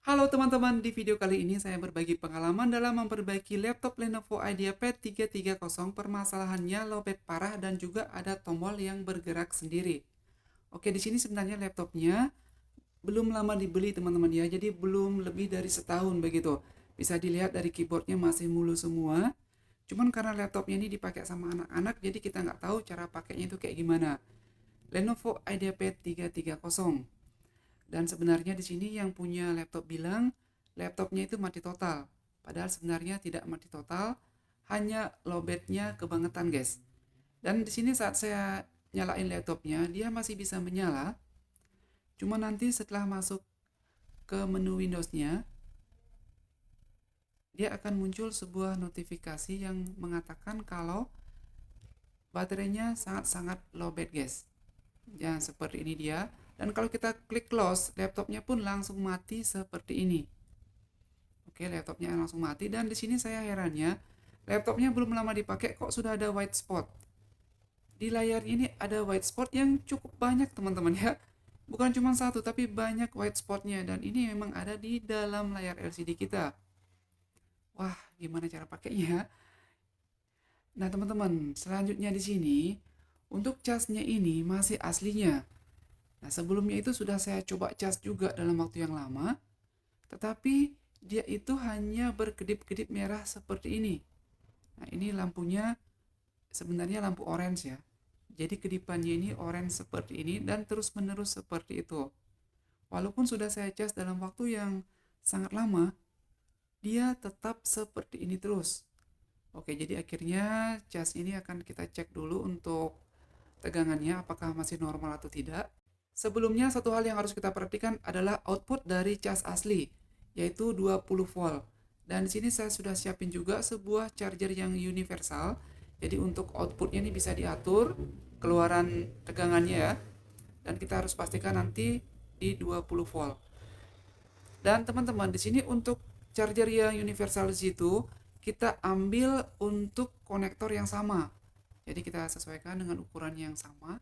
Halo teman-teman, di video kali ini saya berbagi pengalaman dalam memperbaiki laptop Lenovo IdeaPad 330. Permasalahannya lowbat parah dan juga ada tombol yang bergerak sendiri. Oke, di sini sebenarnya laptopnya belum lama dibeli teman-teman ya, jadi belum lebih dari setahun begitu. Bisa dilihat dari keyboardnya masih mulus semua. Cuman karena laptopnya ini dipakai sama anak-anak, jadi kita nggak tahu cara pakainya itu kayak gimana. Lenovo IdeaPad 330. Dan sebenarnya di sini yang punya laptop bilang laptopnya itu mati total. Padahal sebenarnya tidak mati total, hanya lowbatnya kebangetan, guys. Dan di sini saat saya nyalain laptopnya, dia masih bisa menyala. Cuma nanti setelah masuk ke menu Windows-nya, dia akan muncul sebuah notifikasi yang mengatakan kalau baterainya sangat-sangat lowbat, guys. Ya, seperti ini dia. Dan kalau kita klik close, laptopnya pun langsung mati seperti ini. Oke, laptopnya langsung mati dan di sini saya herannya, laptopnya belum lama dipakai kok sudah ada white spot. Di layar ini ada white spot yang cukup banyak teman-teman ya. Bukan cuma satu tapi banyak white spotnya dan ini memang ada di dalam layar LCD kita. Wah, gimana cara pakainya? Nah, teman-teman, selanjutnya di sini untuk casnya ini masih aslinya. Nah, sebelumnya itu sudah saya coba cas juga dalam waktu yang lama, tetapi dia itu hanya berkedip-kedip merah seperti ini. Nah, ini lampunya sebenarnya lampu orange ya. Jadi kedipannya ini orange seperti ini dan terus-menerus seperti itu. Walaupun sudah saya cas dalam waktu yang sangat lama, dia tetap seperti ini terus. Oke, jadi akhirnya cas ini akan kita cek dulu untuk tegangannya apakah masih normal atau tidak. Sebelumnya satu hal yang harus kita perhatikan adalah output dari cas asli, yaitu 20 volt. Dan di sini saya sudah siapin juga sebuah charger yang universal. Jadi untuk outputnya ini bisa diatur keluaran tegangannya ya. Dan kita harus pastikan nanti di 20 volt. Dan teman-teman di sini untuk charger yang universal di situ kita ambil untuk konektor yang sama. Jadi kita sesuaikan dengan ukuran yang sama.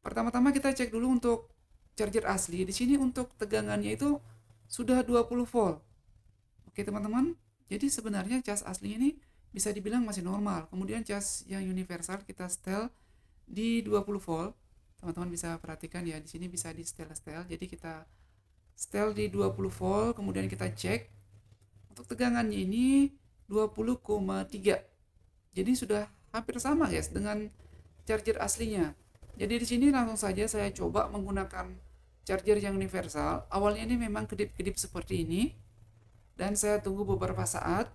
Pertama-tama kita cek dulu untuk charger asli. Di sini untuk tegangannya itu sudah 20 volt. Oke, teman-teman. Jadi sebenarnya cas asli ini bisa dibilang masih normal. Kemudian cas yang universal kita setel di 20 volt. Teman-teman bisa perhatikan ya, di sini bisa di setel-setel. Jadi kita setel di 20 volt, kemudian kita cek. Untuk tegangannya ini 20,3. Jadi sudah hampir sama guys dengan charger aslinya. Jadi di sini langsung saja saya coba menggunakan charger yang universal. Awalnya ini memang kedip-kedip seperti ini dan saya tunggu beberapa saat.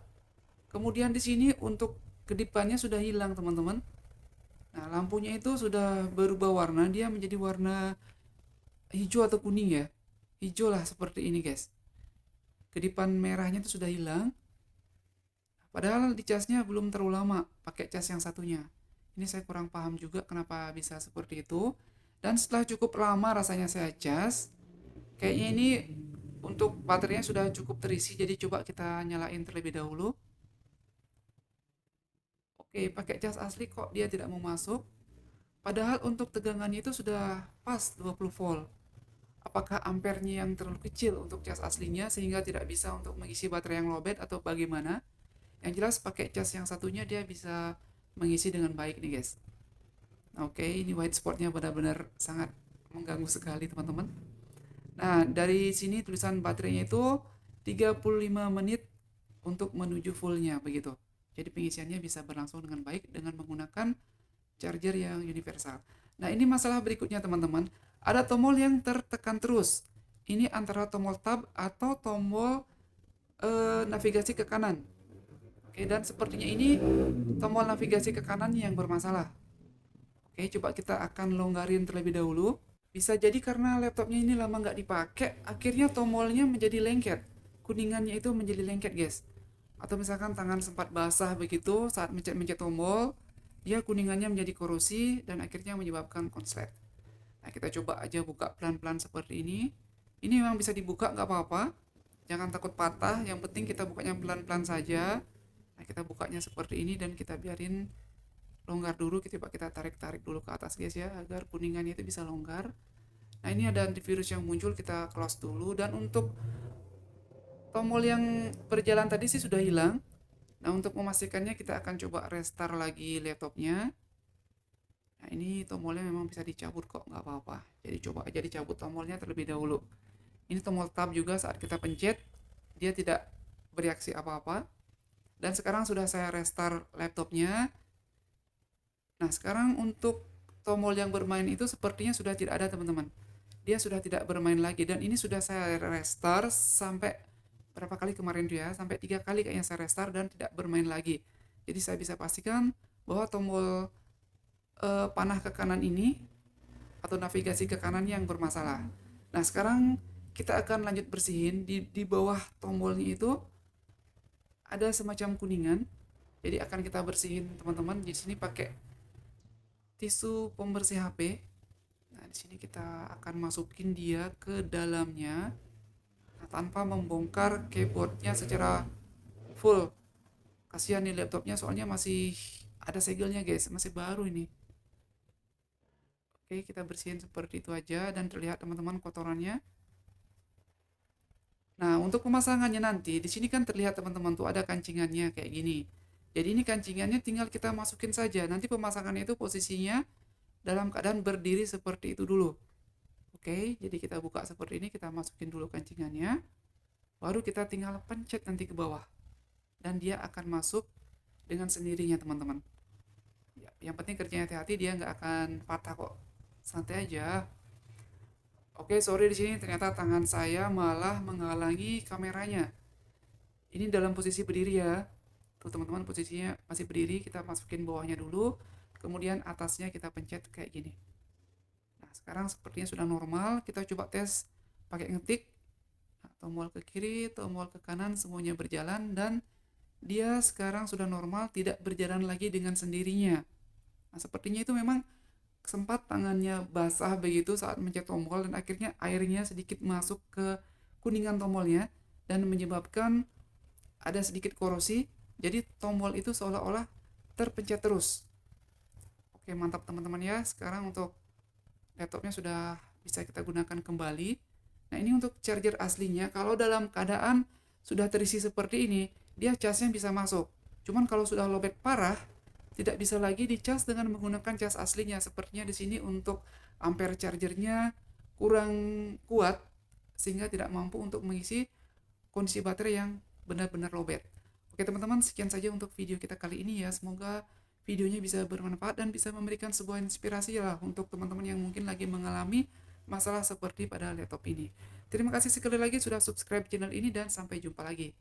Kemudian di sini untuk kedipannya sudah hilang teman-teman. Nah, lampunya itu sudah berubah warna, dia menjadi warna hijau atau kuning ya. Hijau lah seperti ini guys. Kedipan merahnya itu sudah hilang. Padahal di casnya belum terlalu lama pakai cas yang satunya. Ini saya kurang paham juga kenapa bisa seperti itu. Dan setelah cukup lama rasanya saya cas, kayaknya ini untuk baterainya sudah cukup terisi, jadi coba kita nyalain terlebih dahulu. Oke, pakai cas asli kok dia tidak mau masuk. Padahal untuk tegangannya itu sudah pas 20 volt. Apakah ampernya yang terlalu kecil untuk cas aslinya sehingga tidak bisa untuk mengisi baterai yang lowbat atau bagaimana? Yang jelas pakai cas yang satunya dia bisa mengisi dengan baik nih guys. Oke, ini white spotnya benar-benar sangat mengganggu sekali teman-teman. Nah, dari sini tulisan baterainya itu 35 menit untuk menuju fullnya begitu. Jadi pengisiannya bisa berlangsung dengan baik dengan menggunakan charger yang universal. Nah, ini masalah berikutnya teman-teman. Ada tombol yang tertekan terus. Ini antara tombol tab atau tombol navigasi ke kanan. Oke, dan sepertinya ini tombol navigasi ke kanan yang bermasalah. Oke, coba kita akan longgarin terlebih dahulu. Bisa jadi karena laptopnya ini lama nggak dipakai, akhirnya tombolnya menjadi lengket. Kuningannya itu menjadi lengket, guys. Atau misalkan tangan sempat basah begitu saat mencet-mencet tombol, dia kuningannya menjadi korosi dan akhirnya menyebabkan konslet. Nah, kita coba aja buka pelan-pelan seperti ini. Ini memang bisa dibuka, nggak apa-apa. Jangan takut patah, yang penting kita bukanya pelan-pelan saja. Nah, kita bukanya seperti ini dan kita biarin longgar dulu. Kita tarik-tarik dulu ke atas guys ya, agar kuningannya itu bisa longgar. Nah, ini ada antivirus yang muncul, kita close dulu. Dan untuk tombol yang berjalan tadi sih sudah hilang. Nah, untuk memastikannya kita akan coba restart lagi laptopnya. Nah, ini tombolnya memang bisa dicabut kok, nggak apa-apa. Jadi coba aja dicabut tombolnya terlebih dahulu. Ini tombol tab juga saat kita pencet, dia tidak bereaksi apa-apa. Dan sekarang sudah saya restart laptopnya. Nah, sekarang untuk tombol yang bermain itu sepertinya sudah tidak ada, teman-teman. Dia sudah tidak bermain lagi. Dan ini sudah saya restart sampai berapa kali kemarin tuh ya, sampai 3 kali kayaknya saya restart dan tidak bermain lagi. Jadi saya bisa pastikan bahwa tombol panah ke kanan ini atau navigasi ke kanan yang bermasalah. Nah, sekarang kita akan lanjut bersihin di bawah tombolnya itu ada semacam kuningan. Jadi akan kita bersihin, teman-teman. Di sini pakai tisu pembersih HP. Nah, di sini kita akan masukin dia ke dalamnya, nah, tanpa membongkar keyboardnya secara full. Kasihan nih laptopnya soalnya masih ada segelnya guys, masih baru ini. Oke, kita bersihin seperti itu aja dan terlihat teman-teman kotorannya. Nah, untuk pemasangannya nanti, di sini kan terlihat teman-teman tuh ada kancingannya kayak gini. Jadi ini kancingannya tinggal kita masukin saja. Nanti pemasangannya itu posisinya dalam keadaan berdiri seperti itu dulu. Oke, jadi kita buka seperti ini, kita masukin dulu kancingannya. Baru kita tinggal pencet nanti ke bawah. Dan dia akan masuk dengan sendirinya teman-teman. Ya, yang penting kerjanya hati-hati, dia nggak akan patah kok. Santai aja. Oke, sorry di sini ternyata tangan saya malah menghalangi kameranya. Ini dalam posisi berdiri ya. Tuh teman-teman posisinya masih berdiri, kita masukin bawahnya dulu. Kemudian atasnya kita pencet kayak gini. Nah, sekarang sepertinya sudah normal. Kita coba tes pakai ngetik. Nah, tombol ke kiri, tombol ke kanan semuanya berjalan dan dia sekarang sudah normal, tidak berjalan lagi dengan sendirinya. Nah, sepertinya itu memang sempat tangannya basah begitu saat mencet tombol dan akhirnya airnya sedikit masuk ke kuningan tombolnya dan menyebabkan ada sedikit korosi. Jadi tombol itu seolah-olah terpencet terus. Oke, mantap teman-teman ya. Sekarang untuk laptopnya sudah bisa kita gunakan kembali. Nah, ini untuk charger aslinya. Kalau dalam keadaan sudah terisi seperti ini, dia casnya bisa masuk. Cuman kalau sudah lowbat parah, tidak bisa lagi dicas dengan menggunakan cas aslinya. Sepertinya di sini untuk ampere chargernya kurang kuat sehingga tidak mampu untuk mengisi kondisi baterai yang benar-benar lowbat. Oke teman-teman, sekian saja untuk video kita kali ini ya. Semoga videonya bisa bermanfaat dan bisa memberikan sebuah inspirasi lah untuk teman-teman yang mungkin lagi mengalami masalah seperti pada laptop ini. Terima kasih sekali lagi sudah subscribe channel ini dan sampai jumpa lagi.